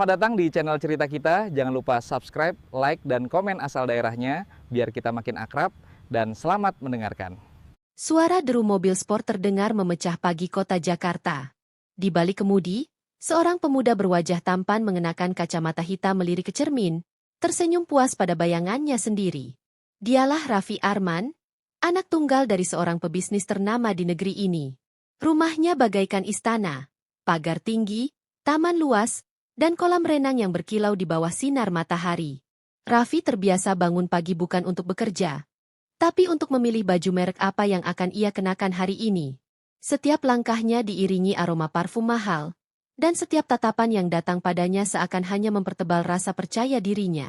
Selamat datang di channel cerita kita. Jangan lupa subscribe, like, dan komen asal daerahnya biar kita makin akrab dan selamat mendengarkan. Suara deru mobil sport terdengar memecah pagi kota Jakarta. Di balik kemudi, seorang pemuda berwajah tampan mengenakan kacamata hitam melirik ke cermin, tersenyum puas pada bayangannya sendiri. Dialah Raffi Arman, anak tunggal dari seorang pebisnis ternama di negeri ini. Rumahnya bagaikan istana, pagar tinggi, taman luas, dan kolam renang yang berkilau di bawah sinar matahari. Raffi terbiasa bangun pagi bukan untuk bekerja, tapi untuk memilih baju merek apa yang akan ia kenakan hari ini. Setiap langkahnya diiringi aroma parfum mahal, dan setiap tatapan yang datang padanya seakan hanya mempertebal rasa percaya dirinya.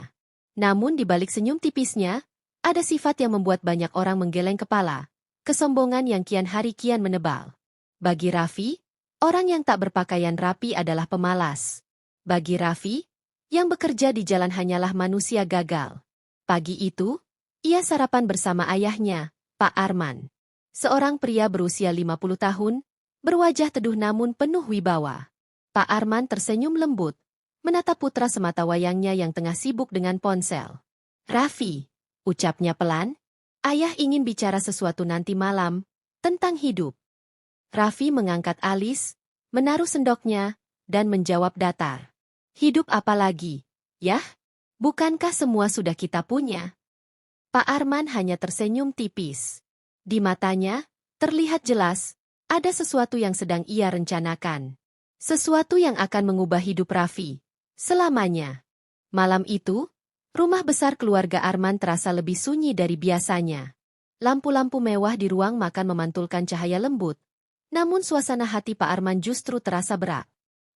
Namun di balik senyum tipisnya, ada sifat yang membuat banyak orang menggeleng kepala, kesombongan yang kian hari kian menebal. Bagi Raffi, orang yang tak berpakaian rapi adalah pemalas. Bagi Raffi, yang bekerja di jalan hanyalah manusia gagal. Pagi itu, ia sarapan bersama ayahnya, Pak Arman. Seorang pria berusia 50 tahun, berwajah teduh namun penuh wibawa. Pak Arman tersenyum lembut, menatap putra semata wayangnya yang tengah sibuk dengan ponsel. "Raffi," ucapnya pelan, "ayah ingin bicara sesuatu nanti malam, tentang hidup." Raffi mengangkat alis, menaruh sendoknya, dan menjawab datar. "Hidup apa lagi, yah? Bukankah semua sudah kita punya?" Pak Arman hanya tersenyum tipis. Di matanya, terlihat jelas, ada sesuatu yang sedang ia rencanakan. Sesuatu yang akan mengubah hidup Raffi selamanya. Malam itu, rumah besar keluarga Arman terasa lebih sunyi dari biasanya. Lampu-lampu mewah di ruang makan memantulkan cahaya lembut, namun suasana hati Pak Arman justru terasa berat.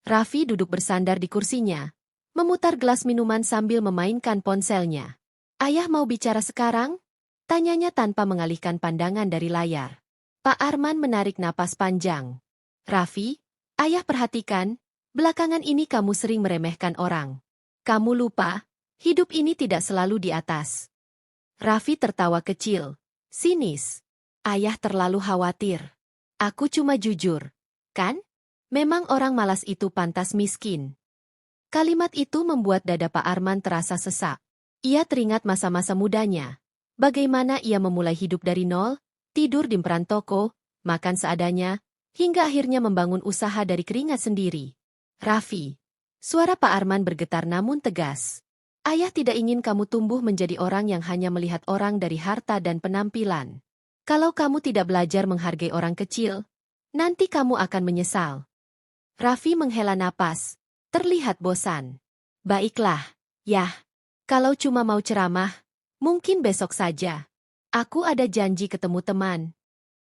Raffi duduk bersandar di kursinya, memutar gelas minuman sambil memainkan ponselnya. "Ayah mau bicara sekarang?" tanyanya tanpa mengalihkan pandangan dari layar. Pak Arman menarik napas panjang. "Raffi, ayah perhatikan, belakangan ini kamu sering meremehkan orang. Kamu lupa, hidup ini tidak selalu di atas." Raffi tertawa kecil, sinis. "Ayah terlalu khawatir. Aku cuma jujur, kan? Memang orang malas itu pantas miskin." Kalimat itu membuat dada Pak Arman terasa sesak. Ia teringat masa-masa mudanya. Bagaimana ia memulai hidup dari nol, tidur di emperan toko, makan seadanya, hingga akhirnya membangun usaha dari keringat sendiri. "Raffi," suara Pak Arman bergetar namun tegas. "Ayah tidak ingin kamu tumbuh menjadi orang yang hanya melihat orang dari harta dan penampilan. Kalau kamu tidak belajar menghargai orang kecil, nanti kamu akan menyesal." Raffi menghela napas, terlihat bosan. "Baiklah, yah. Kalau cuma mau ceramah, mungkin besok saja. Aku ada janji ketemu teman."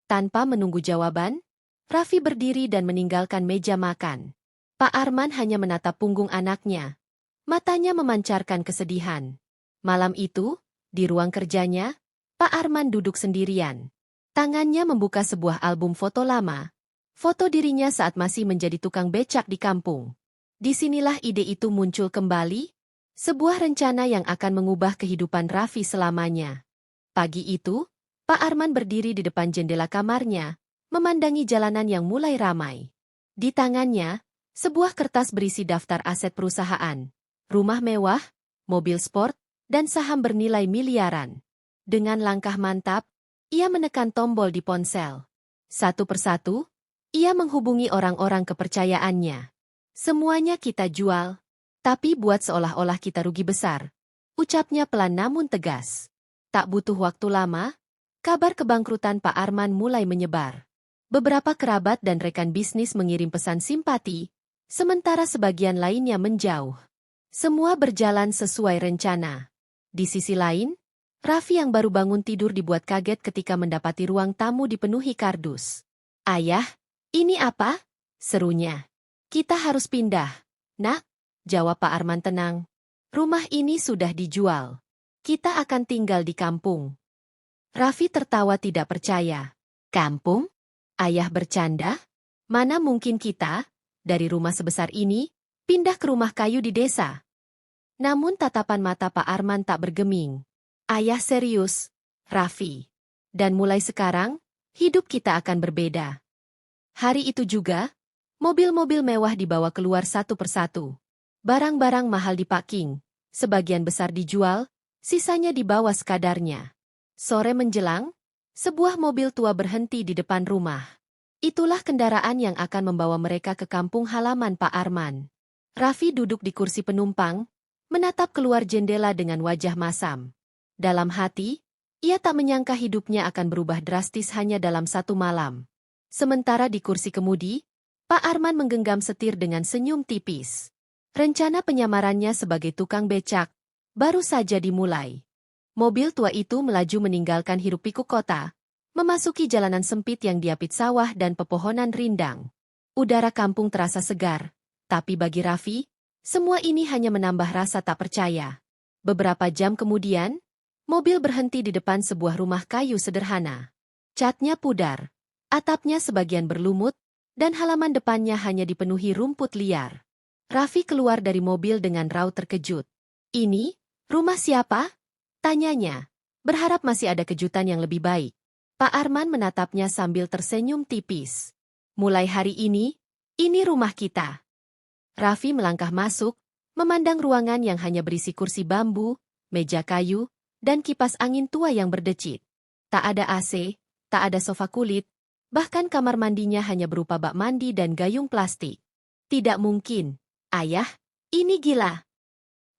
Tanpa menunggu jawaban, Raffi berdiri dan meninggalkan meja makan. Pak Arman hanya menatap punggung anaknya. Matanya memancarkan kesedihan. Malam itu, di ruang kerjanya, Pak Arman duduk sendirian. Tangannya membuka sebuah album foto lama. Foto dirinya saat masih menjadi tukang becak di kampung. Disinilah ide itu muncul kembali, sebuah rencana yang akan mengubah kehidupan Raffi selamanya. Pagi itu, Pak Arman berdiri di depan jendela kamarnya, memandangi jalanan yang mulai ramai. Di tangannya, sebuah kertas berisi daftar aset perusahaan, rumah mewah, mobil sport, dan saham bernilai miliaran. Dengan langkah mantap, ia menekan tombol di ponsel. Satu persatu, ia menghubungi orang-orang kepercayaannya. "Semuanya kita jual, tapi buat seolah-olah kita rugi besar," ucapnya pelan namun tegas. Tak butuh waktu lama, kabar kebangkrutan Pak Arman mulai menyebar. Beberapa kerabat dan rekan bisnis mengirim pesan simpati, sementara sebagian lainnya menjauh. Semua berjalan sesuai rencana. Di sisi lain, Raffi yang baru bangun tidur dibuat kaget ketika mendapati ruang tamu dipenuhi kardus. "Ayah, ini apa?" serunya. "Kita harus pindah, Nak," jawab Pak Arman tenang. "Rumah ini sudah dijual. Kita akan tinggal di kampung." Raffi tertawa tidak percaya. "Kampung? Ayah bercanda? Mana mungkin kita, dari rumah sebesar ini, pindah ke rumah kayu di desa?" Namun tatapan mata Pak Arman tak bergeming. "Ayah serius, Raffi. Dan mulai sekarang, hidup kita akan berbeda." Hari itu juga, mobil-mobil mewah dibawa keluar satu persatu. Barang-barang mahal dipaking, sebagian besar dijual, sisanya dibawa sekadarnya. Sore menjelang, sebuah mobil tua berhenti di depan rumah. Itulah kendaraan yang akan membawa mereka ke kampung halaman Pak Arman. Raffi duduk di kursi penumpang, menatap keluar jendela dengan wajah masam. Dalam hati, ia tak menyangka hidupnya akan berubah drastis hanya dalam satu malam. Sementara di kursi kemudi, Pak Arman menggenggam setir dengan senyum tipis. Rencana penyamarannya sebagai tukang becak baru saja dimulai. Mobil tua itu melaju meninggalkan hiruk-pikuk kota, memasuki jalanan sempit yang diapit sawah dan pepohonan rindang. Udara kampung terasa segar, tapi bagi Raffi, semua ini hanya menambah rasa tak percaya. Beberapa jam kemudian, mobil berhenti di depan sebuah rumah kayu sederhana. Catnya pudar, atapnya sebagian berlumut, dan halaman depannya hanya dipenuhi rumput liar. Raffi keluar dari mobil dengan raut terkejut. "Ini, rumah siapa?" tanyanya, berharap masih ada kejutan yang lebih baik. Pak Arman menatapnya sambil tersenyum tipis. "Mulai hari ini rumah kita." Raffi melangkah masuk, memandang ruangan yang hanya berisi kursi bambu, meja kayu, dan kipas angin tua yang berdecit. Tak ada AC, tak ada sofa kulit, bahkan kamar mandinya hanya berupa bak mandi dan gayung plastik. "Tidak mungkin, Ayah, ini gila."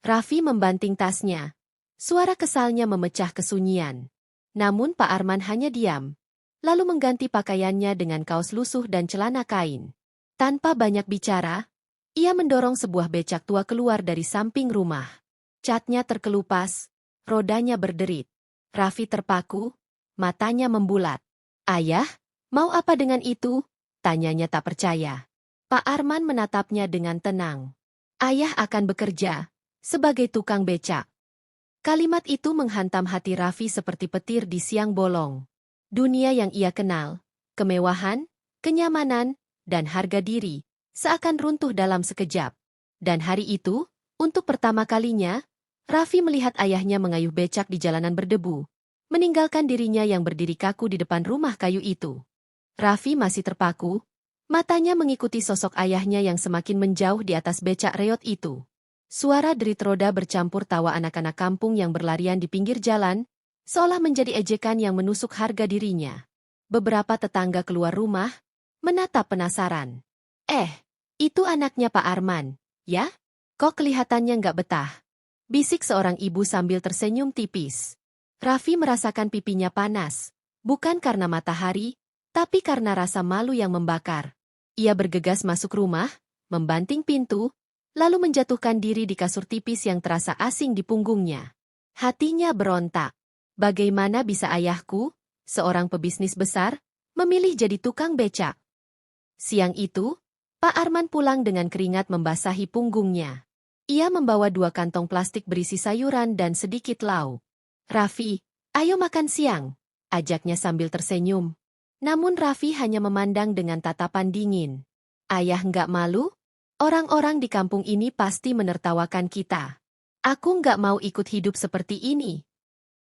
Raffi membanting tasnya. Suara kesalnya memecah kesunyian. Namun Pak Arman hanya diam, lalu mengganti pakaiannya dengan kaos lusuh dan celana kain. Tanpa banyak bicara, ia mendorong sebuah becak tua keluar dari samping rumah. Catnya terkelupas, rodanya berderit. Raffi terpaku, matanya membulat. "Ayah, mau apa dengan itu?" tanyanya tak percaya. Pak Arman menatapnya dengan tenang. "Ayah akan bekerja sebagai tukang becak." Kalimat itu menghantam hati Raffi seperti petir di siang bolong. Dunia yang ia kenal, kemewahan, kenyamanan, dan harga diri, seakan runtuh dalam sekejap. Dan hari itu, untuk pertama kalinya, Raffi melihat ayahnya mengayuh becak di jalanan berdebu, meninggalkan dirinya yang berdiri kaku di depan rumah kayu itu. Raffi masih terpaku, matanya mengikuti sosok ayahnya yang semakin menjauh di atas becak reot itu. Suara derit roda bercampur tawa anak-anak kampung yang berlarian di pinggir jalan, seolah menjadi ejekan yang menusuk harga dirinya. Beberapa tetangga keluar rumah, menatap penasaran. Itu anaknya Pak Arman, ya? Kok kelihatannya nggak betah?" bisik seorang ibu sambil tersenyum tipis. Raffi merasakan pipinya panas, bukan karena matahari, tapi karena rasa malu yang membakar. Ia bergegas masuk rumah, membanting pintu, lalu menjatuhkan diri di kasur tipis yang terasa asing di punggungnya. Hatinya berontak. Bagaimana bisa ayahku, seorang pebisnis besar, memilih jadi tukang becak? Siang itu, Pak Arman pulang dengan keringat membasahi punggungnya. Ia membawa 2 kantong plastik berisi sayuran dan sedikit lauk. "Raffi, ayo makan siang," ajaknya sambil tersenyum. Namun Raffi hanya memandang dengan tatapan dingin. "Ayah nggak malu? Orang-orang di kampung ini pasti menertawakan kita. Aku nggak mau ikut hidup seperti ini."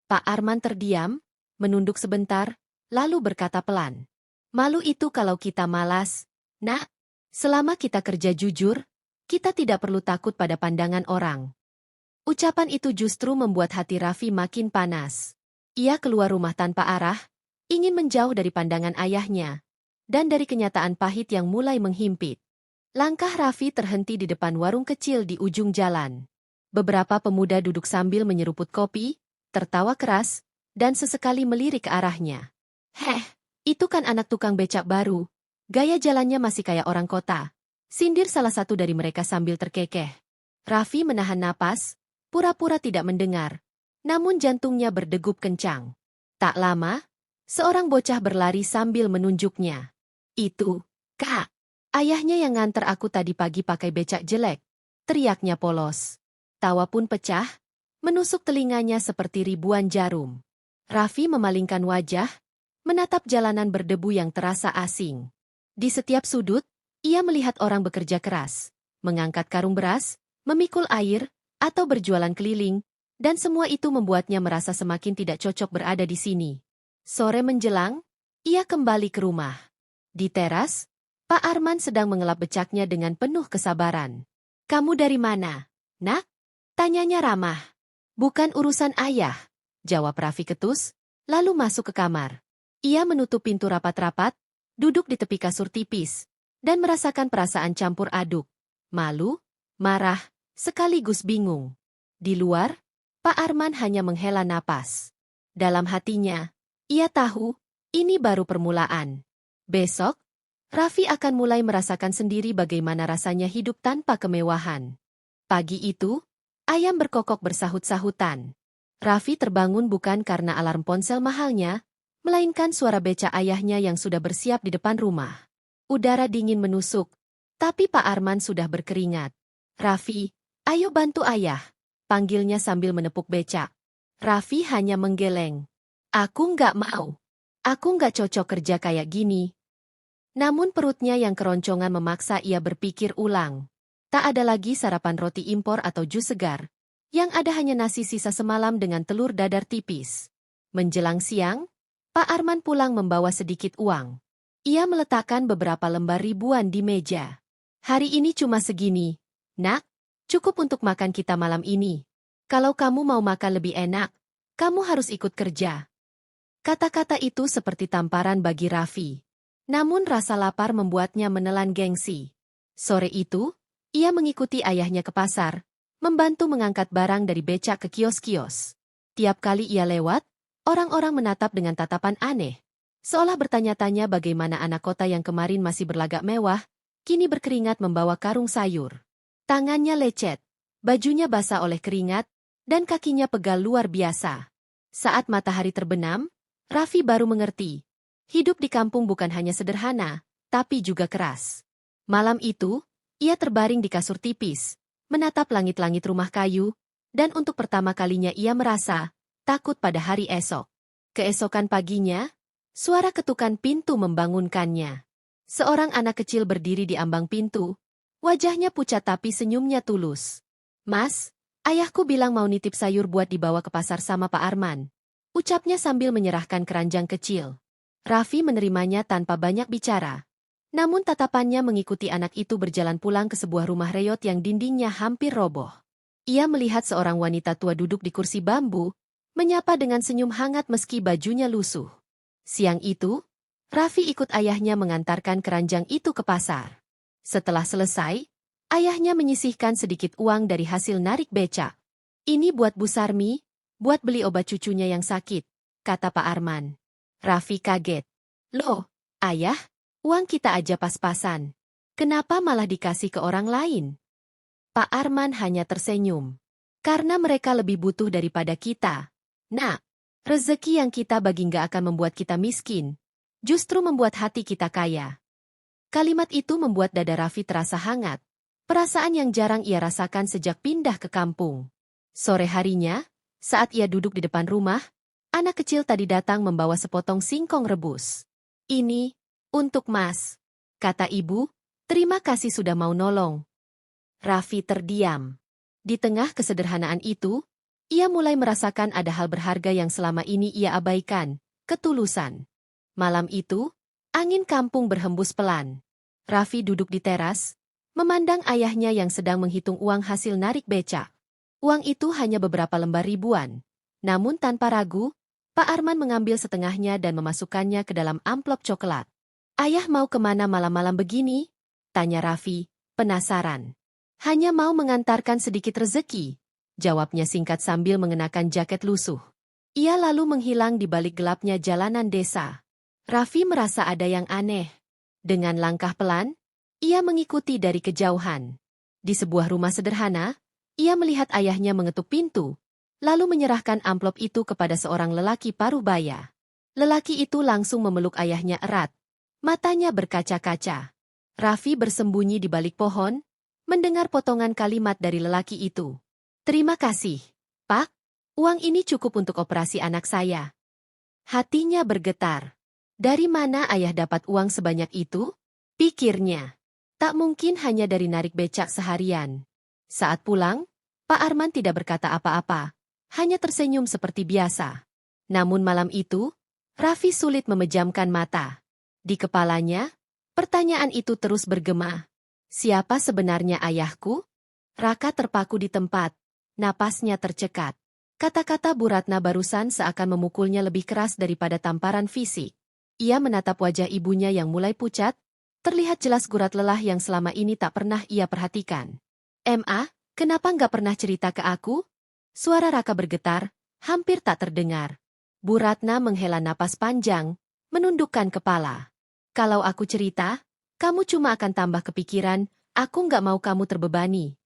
Pak Arman terdiam, menunduk sebentar, lalu berkata pelan. "Malu itu kalau kita malas, Nak. Selama kita kerja jujur, kita tidak perlu takut pada pandangan orang." Ucapan itu justru membuat hati Raffi makin panas. Ia keluar rumah tanpa arah, ingin menjauh dari pandangan ayahnya, dan dari kenyataan pahit yang mulai menghimpit. Langkah Raffi terhenti di depan warung kecil di ujung jalan. Beberapa pemuda duduk sambil menyeruput kopi, tertawa keras, dan sesekali melirik ke arahnya. Itu kan anak tukang becak baru. Gaya jalannya masih kayak orang kota," sindir salah satu dari mereka sambil terkekeh. Raffi menahan napas, pura-pura tidak mendengar, namun jantungnya berdegup kencang. Tak lama, seorang bocah berlari sambil menunjuknya. "Itu, Kak. Ayahnya yang nganter aku tadi pagi pakai becak jelek," teriaknya polos. Tawa pun pecah, menusuk telinganya seperti ribuan jarum. Raffi memalingkan wajah, menatap jalanan berdebu yang terasa asing. Di setiap sudut, ia melihat orang bekerja keras, mengangkat karung beras, memikul air, atau berjualan keliling, dan semua itu membuatnya merasa semakin tidak cocok berada di sini. Sore menjelang, ia kembali ke rumah. Di teras, Pak Arman sedang mengelap becaknya dengan penuh kesabaran. Kamu dari mana, Nak? Tanyanya ramah. Bukan urusan ayah, jawab Raffi ketus, lalu masuk ke kamar. Ia menutup pintu rapat-rapat, duduk di tepi kasur tipis, dan merasakan perasaan campur aduk. Malu, marah, sekaligus bingung. Di luar, Pak Arman hanya menghela napas. Dalam hatinya, ia tahu, ini baru permulaan. Besok, Raffi akan mulai merasakan sendiri bagaimana rasanya hidup tanpa kemewahan. Pagi itu, ayam berkokok bersahut-sahutan. Raffi terbangun bukan karena alarm ponsel mahalnya, melainkan suara becak ayahnya yang sudah bersiap di depan rumah. Udara dingin menusuk, tapi Pak Arman sudah berkeringat. Raffi, ayo bantu ayah, panggilnya sambil menepuk becak. Raffi hanya menggeleng. Aku nggak mau. Aku nggak cocok kerja kayak gini. Namun perutnya yang keroncongan memaksa ia berpikir ulang. Tak ada lagi sarapan roti impor atau jus segar. Yang ada hanya nasi sisa semalam dengan telur dadar tipis. Menjelang siang, Pak Arman pulang membawa sedikit uang. Ia meletakkan beberapa lembar ribuan di meja. Hari ini cuma segini. Nak, cukup untuk makan kita malam ini. Kalau kamu mau makan lebih enak, kamu harus ikut kerja. Kata-kata itu seperti tamparan bagi Raffi. Namun rasa lapar membuatnya menelan gengsi. Sore itu, ia mengikuti ayahnya ke pasar, membantu mengangkat barang dari becak ke kios-kios. Tiap kali ia lewat, orang-orang menatap dengan tatapan aneh. Seolah bertanya-tanya bagaimana anak kota yang kemarin masih berlagak mewah, kini berkeringat membawa karung sayur. Tangannya lecet, bajunya basah oleh keringat, dan kakinya pegal luar biasa. Saat matahari terbenam, Raffi baru mengerti. Hidup di kampung bukan hanya sederhana, tapi juga keras. Malam itu, ia terbaring di kasur tipis, menatap langit-langit rumah kayu, dan untuk pertama kalinya ia merasa takut pada hari esok. Keesokan paginya, suara ketukan pintu membangunkannya. Seorang anak kecil berdiri di ambang pintu, wajahnya pucat tapi senyumnya tulus. Mas, ayahku bilang mau nitip sayur buat dibawa ke pasar sama Pak Arman. Ucapnya sambil menyerahkan keranjang kecil. Raffi menerimanya tanpa banyak bicara. Namun tatapannya mengikuti anak itu berjalan pulang ke sebuah rumah reot yang dindingnya hampir roboh. Ia melihat seorang wanita tua duduk di kursi bambu, menyapa dengan senyum hangat meski bajunya lusuh. Siang itu, Raffi ikut ayahnya mengantarkan keranjang itu ke pasar. Setelah selesai, ayahnya menyisihkan sedikit uang dari hasil narik becak. Ini buat Bu Sarmi, buat beli obat cucunya yang sakit, kata Pak Arman. Raffi kaget. Loh, ayah, uang kita aja pas-pasan. Kenapa malah dikasih ke orang lain? Pak Arman hanya tersenyum. Karena mereka lebih butuh daripada kita. Nah, rezeki yang kita bagi nggak akan membuat kita miskin. Justru membuat hati kita kaya. Kalimat itu membuat dada Raffi terasa hangat. Perasaan yang jarang ia rasakan sejak pindah ke kampung. Sore harinya, saat ia duduk di depan rumah, anak kecil tadi datang membawa sepotong singkong rebus. Ini, untuk Mas, kata ibu, terima kasih sudah mau nolong. Raffi terdiam. Di tengah kesederhanaan itu, ia mulai merasakan ada hal berharga yang selama ini ia abaikan, ketulusan. Malam itu, angin kampung berhembus pelan. Raffi duduk di teras, memandang ayahnya yang sedang menghitung uang hasil narik becak. Uang itu hanya beberapa lembar ribuan. Namun tanpa ragu, Pak Arman mengambil setengahnya dan memasukkannya ke dalam amplop coklat. Ayah mau kemana malam-malam begini? Tanya Raffi, penasaran. Hanya mau mengantarkan sedikit rezeki, jawabnya singkat sambil mengenakan jaket lusuh. Ia lalu menghilang di balik gelapnya jalanan desa. Raffi merasa ada yang aneh. Dengan langkah pelan, ia mengikuti dari kejauhan. Di sebuah rumah sederhana, ia melihat ayahnya mengetuk pintu, lalu menyerahkan amplop itu kepada seorang lelaki paruh baya. Lelaki itu langsung memeluk ayahnya erat. Matanya berkaca-kaca. Raffi bersembunyi di balik pohon, mendengar potongan kalimat dari lelaki itu. Terima kasih, Pak. Uang ini cukup untuk operasi anak saya. Hatinya bergetar. Dari mana ayah dapat uang sebanyak itu? Pikirnya. Tak mungkin hanya dari narik becak seharian. Saat pulang, Pak Arman tidak berkata apa-apa. Hanya tersenyum seperti biasa. Namun malam itu, Raffi sulit memejamkan mata. Di kepalanya, pertanyaan itu terus bergema. Siapa sebenarnya ayahku? Raka terpaku di tempat. Napasnya tercekat. Kata-kata Bu Ratna barusan seakan memukulnya lebih keras daripada tamparan fisik. Ia menatap wajah ibunya yang mulai pucat. Terlihat jelas gurat lelah yang selama ini tak pernah ia perhatikan. "Ma, kenapa nggak pernah cerita ke aku?" Suara Raka bergetar, hampir tak terdengar. Bu Ratna menghela napas panjang, menundukkan kepala. "Kalau aku cerita, kamu cuma akan tambah kepikiran, aku nggak mau kamu terbebani."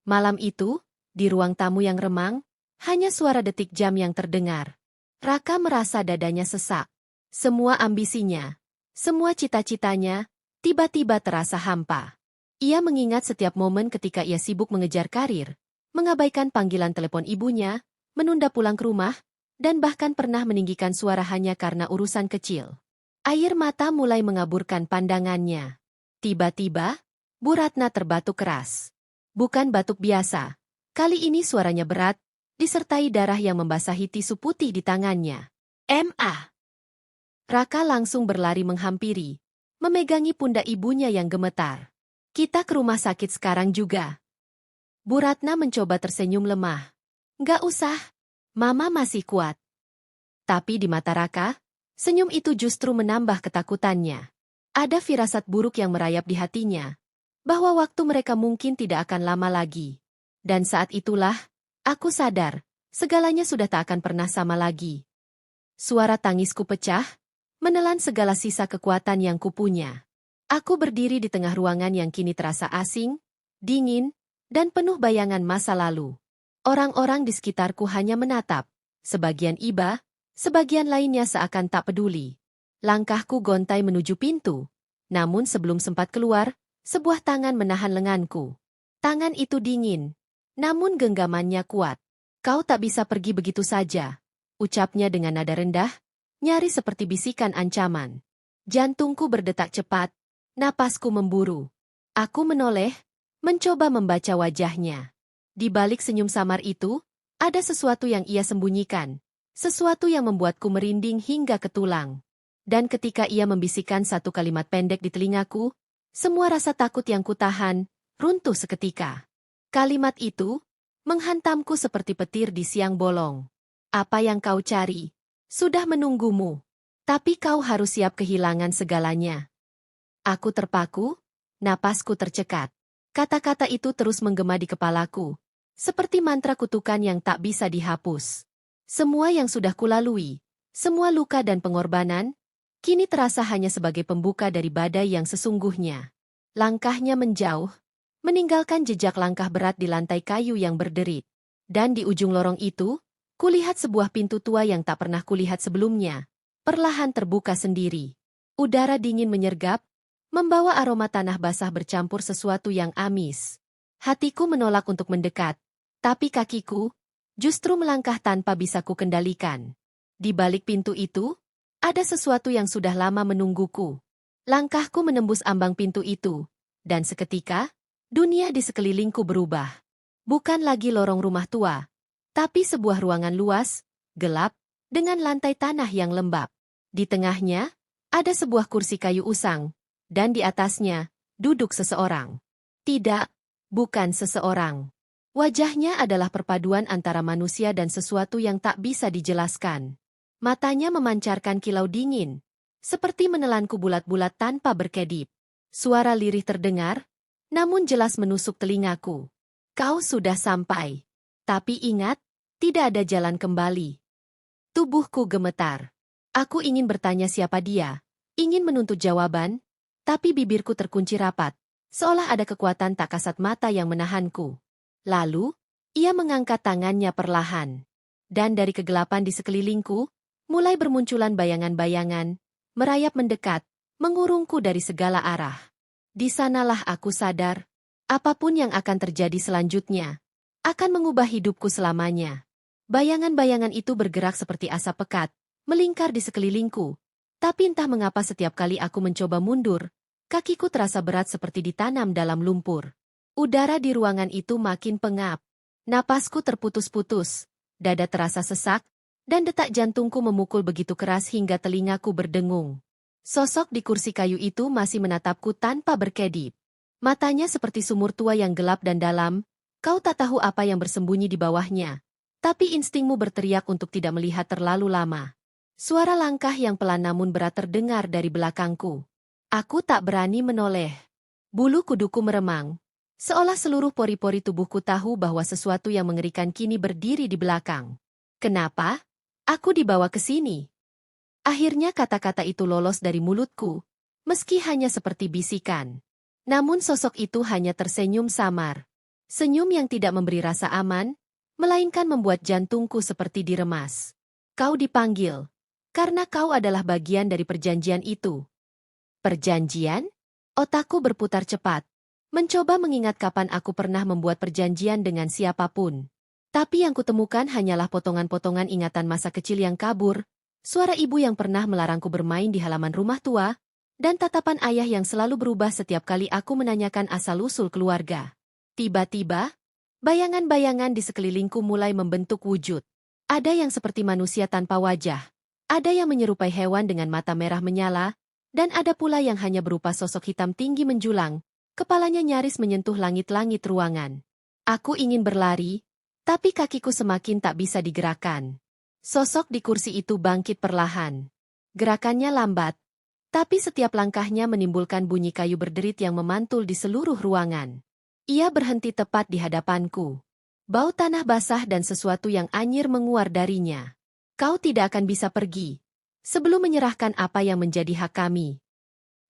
Malam itu, di ruang tamu yang remang, hanya suara detik jam yang terdengar. Raka merasa dadanya sesak. Semua ambisinya, semua cita-citanya, tiba-tiba terasa hampa. Ia mengingat setiap momen ketika ia sibuk mengejar karir, mengabaikan panggilan telepon ibunya, menunda pulang ke rumah, dan bahkan pernah meninggikan suara hanya karena urusan kecil. Air mata mulai mengaburkan pandangannya. Tiba-tiba, Bu Ratna terbatuk keras. Bukan batuk biasa. Kali ini suaranya berat, disertai darah yang membasahi tisu putih di tangannya. "Ma!" Raka langsung berlari menghampiri, memegangi pundak ibunya yang gemetar. "Kita ke rumah sakit sekarang juga." Bu Ratna mencoba tersenyum lemah. "Nggak usah, Mama masih kuat." Tapi di mata Raka, senyum itu justru menambah ketakutannya. Ada firasat buruk yang merayap di hatinya, bahwa waktu mereka mungkin tidak akan lama lagi. Dan saat itulah, aku sadar, segalanya sudah tak akan pernah sama lagi. Suara tangisku pecah, menelan segala sisa kekuatan yang kupunya. Aku berdiri di tengah ruangan yang kini terasa asing, dingin, dan penuh bayangan masa lalu. Orang-orang di sekitarku hanya menatap, sebagian iba, sebagian lainnya seakan tak peduli. Langkahku gontai menuju pintu, namun sebelum sempat keluar, sebuah tangan menahan lenganku. Tangan itu dingin, namun genggamannya kuat. "Kau tak bisa pergi begitu saja," ucapnya dengan nada rendah, nyaris seperti bisikan ancaman. Jantungku berdetak cepat, napasku memburu. Aku menoleh, mencoba membaca wajahnya. Di balik senyum samar itu, ada sesuatu yang ia sembunyikan, sesuatu yang membuatku merinding hingga ke tulang. Dan ketika ia membisikkan satu kalimat pendek di telingaku, semua rasa takut yang kutahan, runtuh seketika. Kalimat itu menghantamku seperti petir di siang bolong. "Apa yang kau cari sudah menunggumu, tapi kau harus siap kehilangan segalanya." Aku terpaku, napasku tercekat. Kata-kata itu terus menggema di kepalaku, seperti mantra kutukan yang tak bisa dihapus. Semua yang sudah kulalui, semua luka dan pengorbanan, kini terasa hanya sebagai pembuka dari badai yang sesungguhnya. Langkahnya menjauh, meninggalkan jejak langkah berat di lantai kayu yang berderit. Dan di ujung lorong itu, kulihat sebuah pintu tua yang tak pernah kulihat sebelumnya, perlahan terbuka sendiri. Udara dingin menyergap, membawa aroma tanah basah bercampur sesuatu yang amis. Hatiku menolak untuk mendekat, tapi kakiku justru melangkah tanpa bisa kukendalikan. Di balik pintu itu, ada sesuatu yang sudah lama menungguku. Langkahku menembus ambang pintu itu, dan seketika, dunia di sekelilingku berubah. Bukan lagi lorong rumah tua, tapi sebuah ruangan luas, gelap, dengan lantai tanah yang lembab. Di tengahnya, ada sebuah kursi kayu usang, dan di atasnya, duduk seseorang. Tidak, bukan seseorang. Wajahnya adalah perpaduan antara manusia dan sesuatu yang tak bisa dijelaskan. Matanya memancarkan kilau dingin, seperti menelanku bulat-bulat tanpa berkedip. Suara lirih terdengar, namun jelas menusuk telingaku. "Kau sudah sampai. Tapi ingat, tidak ada jalan kembali." Tubuhku gemetar. Aku ingin bertanya siapa dia, ingin menuntut jawaban, tapi bibirku terkunci rapat, seolah ada kekuatan tak kasat mata yang menahanku. Lalu, ia mengangkat tangannya perlahan. Dan dari kegelapan di sekelilingku, mulai bermunculan bayangan-bayangan, merayap mendekat, mengurungku dari segala arah. Di sanalah aku sadar, apapun yang akan terjadi selanjutnya, akan mengubah hidupku selamanya. Bayangan-bayangan itu bergerak seperti asap pekat, melingkar di sekelilingku. Tapi entah mengapa setiap kali aku mencoba mundur, kakiku terasa berat seperti ditanam dalam lumpur. Udara di ruangan itu makin pengap. Napasku terputus-putus, dada terasa sesak, dan detak jantungku memukul begitu keras hingga telingaku berdengung. Sosok di kursi kayu itu masih menatapku tanpa berkedip. Matanya seperti sumur tua yang gelap dan dalam, Kau tak tahu apa yang bersembunyi di bawahnya. Tapi instingmu berteriak untuk tidak melihat terlalu lama. Suara langkah yang pelan namun berat terdengar dari belakangku. Aku tak berani menoleh. Bulu kuduku meremang. Seolah seluruh pori-pori tubuhku tahu bahwa sesuatu yang mengerikan kini berdiri di belakang. Kenapa? Aku dibawa ke sini. Akhirnya kata-kata itu lolos dari mulutku, meski hanya seperti bisikan. Namun sosok itu hanya tersenyum samar. Senyum yang tidak memberi rasa aman, melainkan membuat jantungku seperti diremas. Kau dipanggil, karena kau adalah bagian dari perjanjian itu. Perjanjian? Otakku berputar cepat, mencoba mengingat kapan aku pernah membuat perjanjian dengan siapapun. Tapi yang kutemukan hanyalah potongan-potongan ingatan masa kecil yang kabur, suara ibu yang pernah melarangku bermain di halaman rumah tua, dan tatapan ayah yang selalu berubah setiap kali aku menanyakan asal-usul keluarga. Tiba-tiba, bayangan-bayangan di sekelilingku mulai membentuk wujud. Ada yang seperti manusia tanpa wajah, ada yang menyerupai hewan dengan mata merah menyala, dan ada pula yang hanya berupa sosok hitam tinggi menjulang, kepalanya nyaris menyentuh langit-langit ruangan. Aku ingin berlari, tapi kakiku semakin tak bisa digerakkan. Sosok di kursi itu bangkit perlahan. Gerakannya lambat, tapi setiap langkahnya menimbulkan bunyi kayu berderit yang memantul di seluruh ruangan. Ia berhenti tepat di hadapanku. Bau tanah basah dan sesuatu yang anyir menguar darinya. Kau tidak akan bisa pergi sebelum menyerahkan apa yang menjadi hak kami.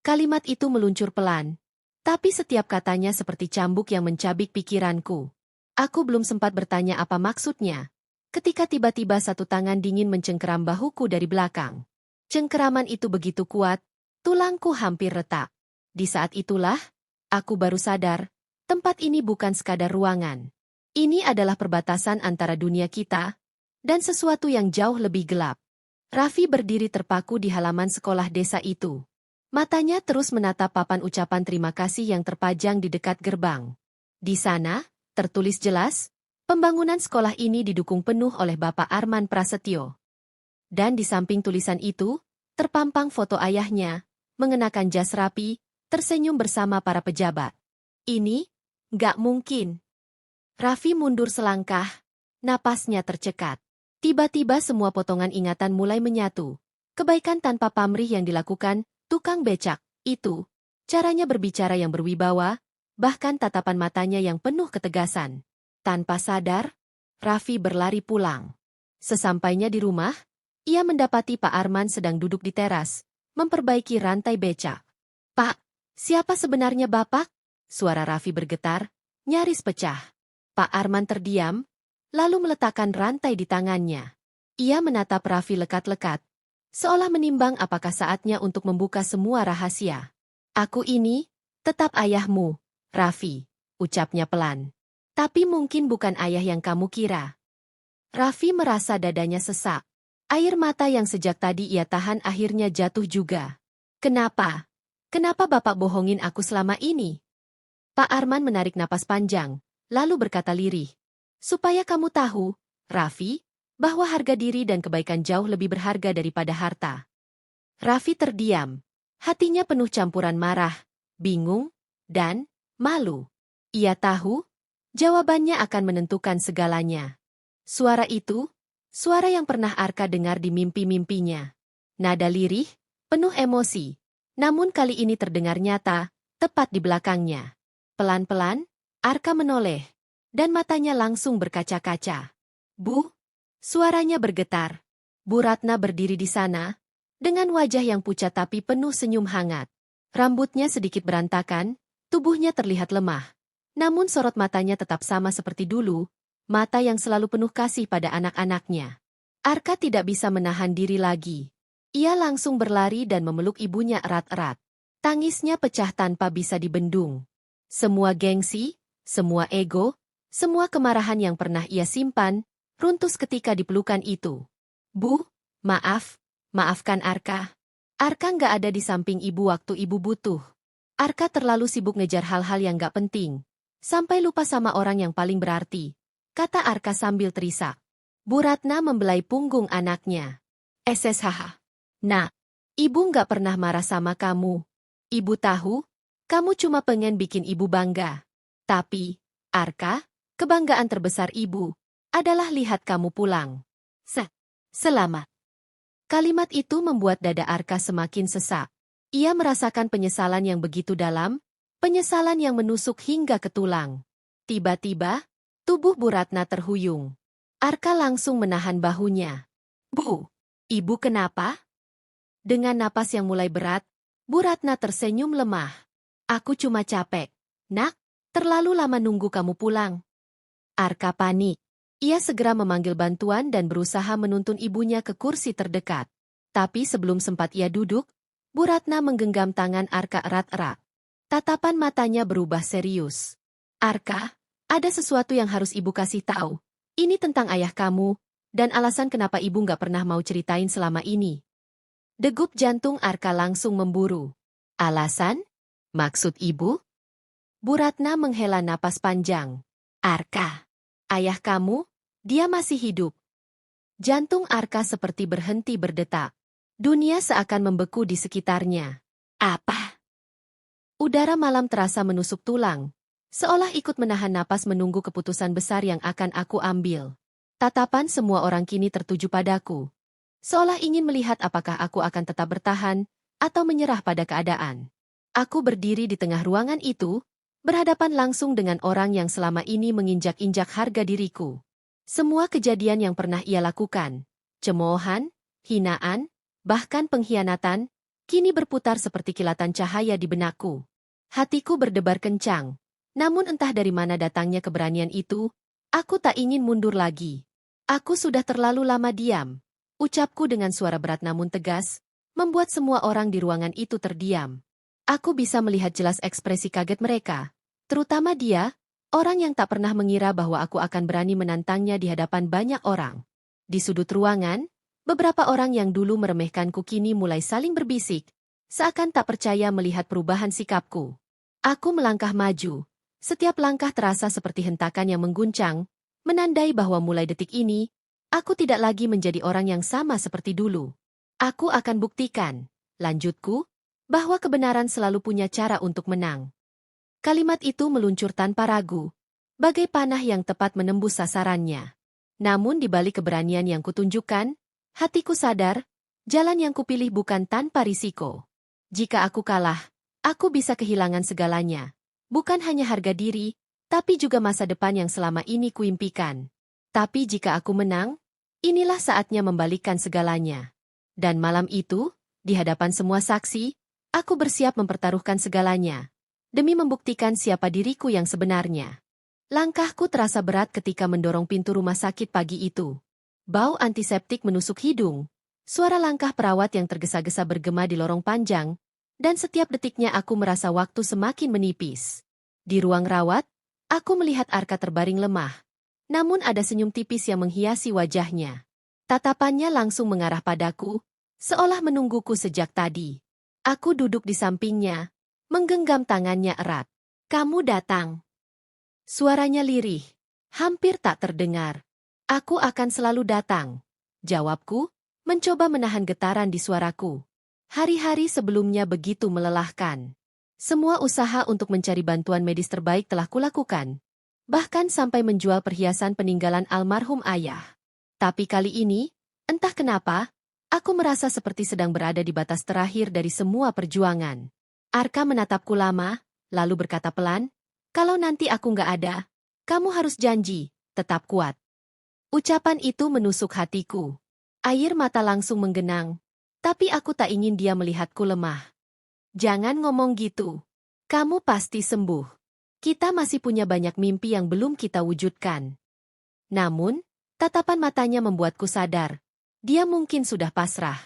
Kalimat itu meluncur pelan, tapi setiap katanya seperti cambuk yang mencabik pikiranku. Aku belum sempat bertanya apa maksudnya, ketika tiba-tiba satu tangan dingin mencengkeram bahuku dari belakang. Cengkeraman itu begitu kuat, tulangku hampir retak. Di saat itulah, aku baru sadar, tempat ini bukan sekadar ruangan. Ini adalah perbatasan antara dunia kita dan sesuatu yang jauh lebih gelap. Raffi berdiri terpaku di halaman sekolah desa itu. Matanya terus menatap papan ucapan terima kasih yang terpajang di dekat gerbang. Di sana, tertulis jelas, pembangunan sekolah ini didukung penuh oleh Bapak Arman Prasetyo. Dan di samping tulisan itu, terpampang foto ayahnya, mengenakan jas rapi, tersenyum bersama para pejabat. Ini, nggak mungkin. Raffi mundur selangkah, napasnya tercekat. Tiba-tiba semua potongan ingatan mulai menyatu. Kebaikan tanpa pamrih yang dilakukan, tukang becak, itu, caranya berbicara yang berwibawa, bahkan tatapan matanya yang penuh ketegasan. Tanpa sadar, Raffi berlari pulang. Sesampainya di rumah, ia mendapati Pak Arman sedang duduk di teras, memperbaiki rantai becak. "Pak, siapa sebenarnya Bapak?" Suara Raffi bergetar, nyaris pecah. Pak Arman terdiam, lalu meletakkan rantai di tangannya. Ia menatap Raffi lekat-lekat, seolah menimbang apakah saatnya untuk membuka semua rahasia. "Aku ini, tetap ayahmu, Raffi," ucapnya pelan. "Tapi mungkin bukan ayah yang kamu kira." Raffi merasa dadanya sesak. Air mata yang sejak tadi ia tahan akhirnya jatuh juga. "Kenapa? Kenapa Bapak bohongin aku selama ini?" Pak Arman menarik napas panjang, lalu berkata lirih. "Supaya kamu tahu, Raffi, bahwa harga diri dan kebaikan jauh lebih berharga daripada harta." Raffi terdiam. Hatinya penuh campuran marah, bingung, dan malu. Ia tahu, jawabannya akan menentukan segalanya. Suara itu, suara yang pernah Arka dengar di mimpi-mimpinya. Nada lirih, penuh emosi, namun kali ini terdengar nyata, tepat di belakangnya. Pelan-pelan, Arka menoleh, dan matanya langsung berkaca-kaca. "Bu!" Suaranya bergetar. Bu Ratna berdiri di sana, dengan wajah yang pucat tapi penuh senyum hangat. Rambutnya sedikit berantakan, tubuhnya terlihat lemah. Namun sorot matanya tetap sama seperti dulu, mata yang selalu penuh kasih pada anak-anaknya. Arka tidak bisa menahan diri lagi. Ia langsung berlari dan memeluk ibunya erat-erat. Tangisnya pecah tanpa bisa dibendung. Semua gengsi, semua ego, semua kemarahan yang pernah ia simpan, runtuh ketika di pelukan itu. "Bu, maafkan Arka. Arka nggak ada di samping ibu waktu ibu butuh. Arka terlalu sibuk ngejar hal-hal yang nggak penting, sampai lupa sama orang yang paling berarti," kata Arka sambil terisak. Bu Ratna membelai punggung anaknya. "SSHH. Nak, ibu nggak pernah marah sama kamu. Ibu tahu, kamu cuma pengen bikin ibu bangga. Tapi, Arka, Kebanggaan terbesar ibu adalah lihat kamu pulang. Selamat. Kalimat itu membuat dada Arka semakin sesak. Ia merasakan penyesalan yang begitu dalam, penyesalan yang menusuk hingga ke tulang. Tiba-tiba, tubuh Bu Ratna terhuyung. Arka langsung menahan bahunya. Bu, ibu kenapa? Dengan napas yang mulai berat, Bu Ratna tersenyum lemah. Aku cuma capek. Nak, terlalu lama nunggu kamu pulang. Arka panik. Ia segera memanggil bantuan dan berusaha menuntun ibunya ke kursi terdekat. Tapi sebelum sempat ia duduk, Bu Ratna menggenggam tangan Arka erat-erat. Tatapan matanya berubah serius. Arka, ada sesuatu yang harus ibu kasih tahu. Ini tentang ayah kamu, dan alasan kenapa ibu nggak pernah mau ceritain selama ini. Degup jantung Arka langsung memburu. Alasan? Maksud ibu? Bu Ratna menghela napas panjang. Arka, ayah kamu, dia masih hidup. Jantung Arka seperti berhenti berdetak. Dunia seakan membeku di sekitarnya. Apa? Udara malam terasa menusuk tulang, seolah ikut menahan napas menunggu keputusan besar yang akan aku ambil. Tatapan semua orang kini tertuju padaku, seolah ingin melihat apakah aku akan tetap bertahan atau menyerah pada keadaan. Aku berdiri di tengah ruangan itu, berhadapan langsung dengan orang yang selama ini menginjak-injak harga diriku. Semua kejadian yang pernah ia lakukan, cemoohan, hinaan, bahkan pengkhianatan, kini berputar seperti kilatan cahaya di benakku. Hatiku berdebar kencang, namun entah dari mana datangnya keberanian itu, aku tak ingin mundur lagi. Aku sudah terlalu lama diam. Ucapku dengan suara berat namun tegas, membuat semua orang di ruangan itu terdiam. Aku bisa melihat jelas ekspresi kaget mereka, terutama dia, orang yang tak pernah mengira bahwa aku akan berani menantangnya di hadapan banyak orang. Di sudut ruangan, beberapa orang yang dulu meremehkanku kini mulai saling berbisik, seakan tak percaya melihat perubahan sikapku. Aku melangkah maju. Setiap langkah terasa seperti hentakan yang mengguncang, menandai bahwa mulai detik ini, aku tidak lagi menjadi orang yang sama seperti dulu. Aku akan buktikan, lanjutku, bahwa kebenaran selalu punya cara untuk menang. Kalimat itu meluncur tanpa ragu, bagai panah yang tepat menembus sasarannya. Namun di balik keberanian yang kutunjukkan, hatiku sadar, jalan yang kupilih bukan tanpa risiko. Jika aku kalah, aku bisa kehilangan segalanya. Bukan hanya harga diri, tapi juga masa depan yang selama ini kuimpikan. Tapi jika aku menang, inilah saatnya membalikkan segalanya. Dan malam itu, di hadapan semua saksi, aku bersiap mempertaruhkan segalanya, demi membuktikan siapa diriku yang sebenarnya. Langkahku terasa berat ketika mendorong pintu rumah sakit pagi itu. Bau antiseptik menusuk hidung, suara langkah perawat yang tergesa-gesa bergema di lorong panjang, dan setiap detiknya aku merasa waktu semakin menipis. Di ruang rawat, aku melihat Arka terbaring lemah. Namun ada senyum tipis yang menghiasi wajahnya. Tatapannya langsung mengarah padaku, seolah menungguku sejak tadi. Aku duduk di sampingnya, menggenggam tangannya erat. Kamu datang. Suaranya lirih, hampir tak terdengar. Aku akan selalu datang, jawabku, mencoba menahan getaran di suaraku. Hari-hari sebelumnya begitu melelahkan. Semua usaha untuk mencari bantuan medis terbaik telah kulakukan. Bahkan sampai menjual perhiasan peninggalan almarhum ayah. Tapi kali ini, entah kenapa, aku merasa seperti sedang berada di batas terakhir dari semua perjuangan. Arka menatapku lama, lalu berkata pelan, kalau nanti aku nggak ada, kamu harus janji, tetap kuat. Ucapan itu menusuk hatiku. Air mata langsung menggenang, tapi aku tak ingin dia melihatku lemah. Jangan ngomong gitu. Kamu pasti sembuh. Kita masih punya banyak mimpi yang belum kita wujudkan. Namun, tatapan matanya membuatku sadar. Dia mungkin sudah pasrah.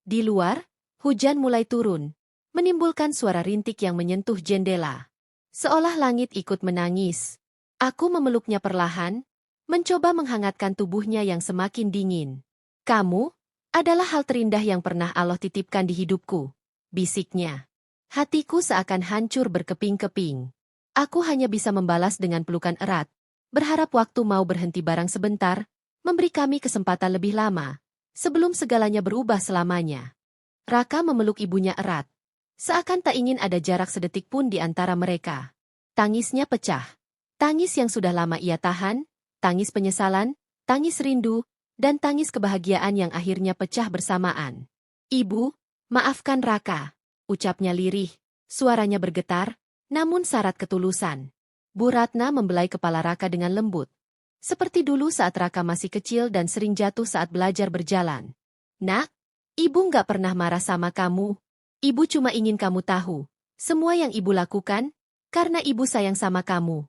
Di luar, hujan mulai turun, menimbulkan suara rintik yang menyentuh jendela. Seolah langit ikut menangis. Aku memeluknya perlahan, mencoba menghangatkan tubuhnya yang semakin dingin. Kamu adalah hal terindah yang pernah Allah titipkan di hidupku, bisiknya. Hatiku seakan hancur berkeping-keping. Aku hanya bisa membalas dengan pelukan erat, berharap waktu mau berhenti barang sebentar, memberi kami kesempatan lebih lama, sebelum segalanya berubah selamanya. Raka memeluk ibunya erat, seakan tak ingin ada jarak sedetik pun di antara mereka. Tangisnya pecah. Tangis yang sudah lama ia tahan, tangis penyesalan, tangis rindu, dan tangis kebahagiaan yang akhirnya pecah bersamaan. "Ibu, maafkan Raka," ucapnya lirih, suaranya bergetar, namun syarat ketulusan. Bu Ratna membelai kepala Raka dengan lembut. Seperti dulu saat Raka masih kecil dan sering jatuh saat belajar berjalan. "Nak, ibu nggak pernah marah sama kamu. Ibu cuma ingin kamu tahu, semua yang ibu lakukan, karena ibu sayang sama kamu."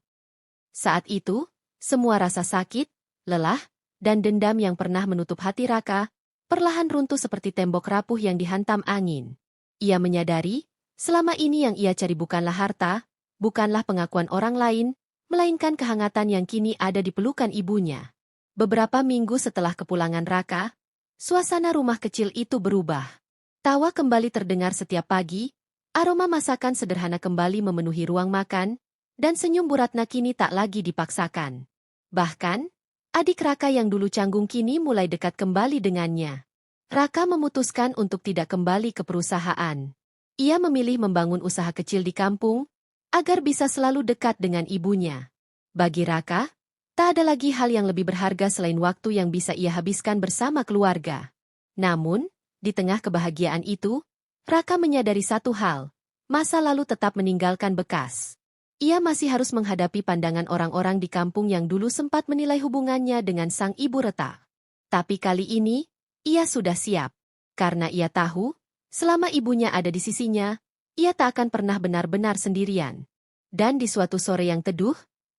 Saat itu, semua rasa sakit, lelah, dan dendam yang pernah menutup hati Raka, perlahan runtuh seperti tembok rapuh yang dihantam angin. Ia menyadari, selama ini yang ia cari bukanlah harta, bukanlah pengakuan orang lain, melainkan kehangatan yang kini ada di pelukan ibunya. Beberapa minggu setelah kepulangan Raka, suasana rumah kecil itu berubah. Tawa kembali terdengar setiap pagi, aroma masakan sederhana kembali memenuhi ruang makan, dan senyum Bu Ratna kini tak lagi dipaksakan. Bahkan, adik Raka yang dulu canggung kini mulai dekat kembali dengannya. Raka memutuskan untuk tidak kembali ke perusahaan. Ia memilih membangun usaha kecil di kampung, agar bisa selalu dekat dengan ibunya. Bagi Raka, tak ada lagi hal yang lebih berharga selain waktu yang bisa ia habiskan bersama keluarga. Namun, di tengah kebahagiaan itu, Raka menyadari satu hal, masa lalu tetap meninggalkan bekas. Ia masih harus menghadapi pandangan orang-orang di kampung yang dulu sempat menilai hubungannya dengan sang ibu retak. Tapi kali ini, ia sudah siap. Karena ia tahu, selama ibunya ada di sisinya, ia tak akan pernah benar-benar sendirian. Dan di suatu sore yang teduh,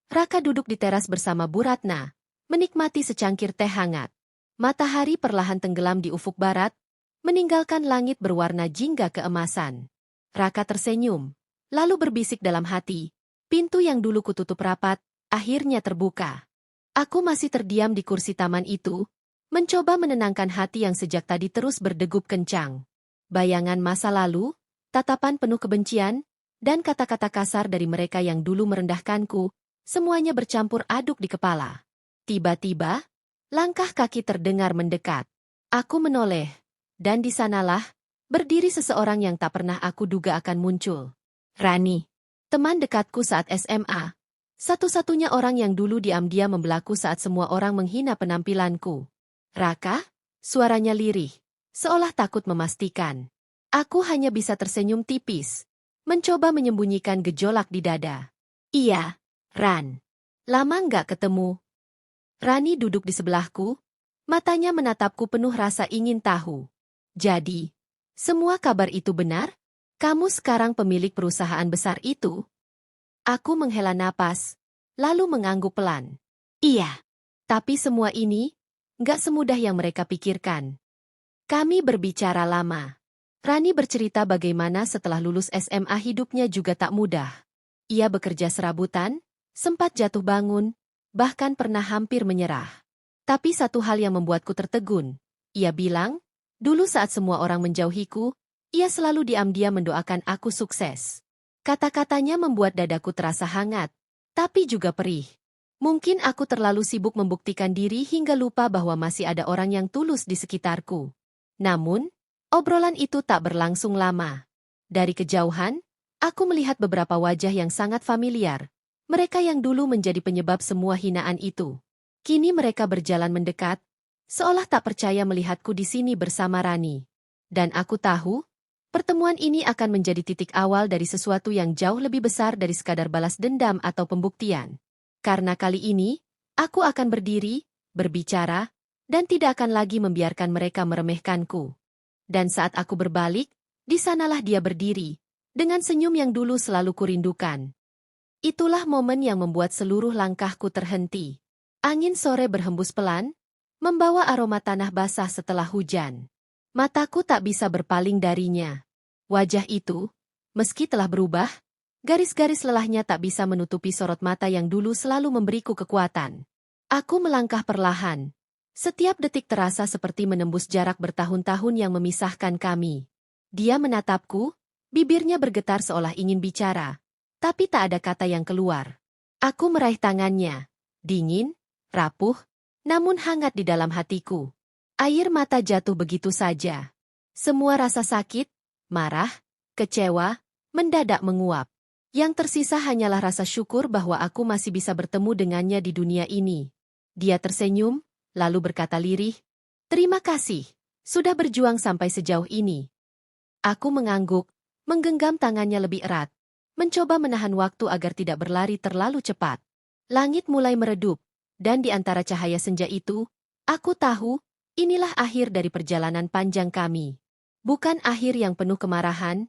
Raka duduk di teras bersama Bu Ratna, menikmati secangkir teh hangat. Matahari perlahan tenggelam di ufuk barat, meninggalkan langit berwarna jingga keemasan. Raka tersenyum, lalu berbisik dalam hati, pintu yang dulu kututup rapat, akhirnya terbuka. Aku masih terdiam di kursi taman itu, mencoba menenangkan hati yang sejak tadi terus berdegup kencang. Bayangan masa lalu, tatapan penuh kebencian, dan kata-kata kasar dari mereka yang dulu merendahkanku, semuanya bercampur aduk di kepala. Tiba-tiba, langkah kaki terdengar mendekat. Aku menoleh. Dan di sanalah, berdiri seseorang yang tak pernah aku duga akan muncul. Rani, teman dekatku saat SMA. Satu-satunya orang yang dulu diam-diam membelaku saat semua orang menghina penampilanku. Raka, suaranya lirih, seolah takut memastikan. Aku hanya bisa tersenyum tipis, mencoba menyembunyikan gejolak di dada. "Iya, Ran. Lama nggak ketemu." Rani duduk di sebelahku, matanya menatapku penuh rasa ingin tahu. "Jadi, semua kabar itu benar? Kamu sekarang pemilik perusahaan besar itu?" Aku menghela napas, lalu mengangguk pelan. "Iya, tapi semua ini nggak semudah yang mereka pikirkan." Kami berbicara lama. Rani bercerita bagaimana setelah lulus SMA hidupnya juga tak mudah. Ia bekerja serabutan, sempat jatuh bangun, bahkan pernah hampir menyerah. Tapi satu hal yang membuatku tertegun. Ia bilang, dulu saat semua orang menjauhiku, ia selalu diam-diam mendoakan aku sukses. Kata-katanya membuat dadaku terasa hangat, tapi juga perih. Mungkin aku terlalu sibuk membuktikan diri hingga lupa bahwa masih ada orang yang tulus di sekitarku. Namun, obrolan itu tak berlangsung lama. Dari kejauhan, aku melihat beberapa wajah yang sangat familiar. Mereka yang dulu menjadi penyebab semua hinaan itu. Kini mereka berjalan mendekat, seolah tak percaya melihatku di sini bersama Rani. Dan aku tahu, pertemuan ini akan menjadi titik awal dari sesuatu yang jauh lebih besar dari sekadar balas dendam atau pembuktian. Karena kali ini, aku akan berdiri, berbicara, dan tidak akan lagi membiarkan mereka meremehkanku. Dan saat aku berbalik, di sanalah dia berdiri, dengan senyum yang dulu selalu kurindukan. Itulah momen yang membuat seluruh langkahku terhenti. Angin sore berhembus pelan, membawa aroma tanah basah setelah hujan. Mataku tak bisa berpaling darinya. Wajah itu, meski telah berubah, garis-garis lelahnya tak bisa menutupi sorot mata yang dulu selalu memberiku kekuatan. Aku melangkah perlahan. Setiap detik terasa seperti menembus jarak bertahun-tahun yang memisahkan kami. Dia menatapku, bibirnya bergetar seolah ingin bicara, tapi tak ada kata yang keluar. Aku meraih tangannya, dingin, rapuh, namun hangat di dalam hatiku. Air mata jatuh begitu saja. Semua rasa sakit, marah, kecewa, mendadak menguap. Yang tersisa hanyalah rasa syukur bahwa aku masih bisa bertemu dengannya di dunia ini. Dia tersenyum, lalu berkata lirih, "Terima kasih, sudah berjuang sampai sejauh ini." Aku mengangguk, menggenggam tangannya lebih erat, mencoba menahan waktu agar tidak berlari terlalu cepat. Langit mulai meredup, dan di antara cahaya senja itu, aku tahu, inilah akhir dari perjalanan panjang kami. Bukan akhir yang penuh kemarahan,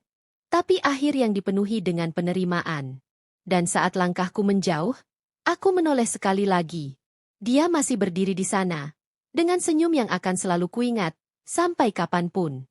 tapi akhir yang dipenuhi dengan penerimaan. Dan saat langkahku menjauh, aku menoleh sekali lagi. Dia masih berdiri di sana, dengan senyum yang akan selalu kuingat, sampai kapanpun.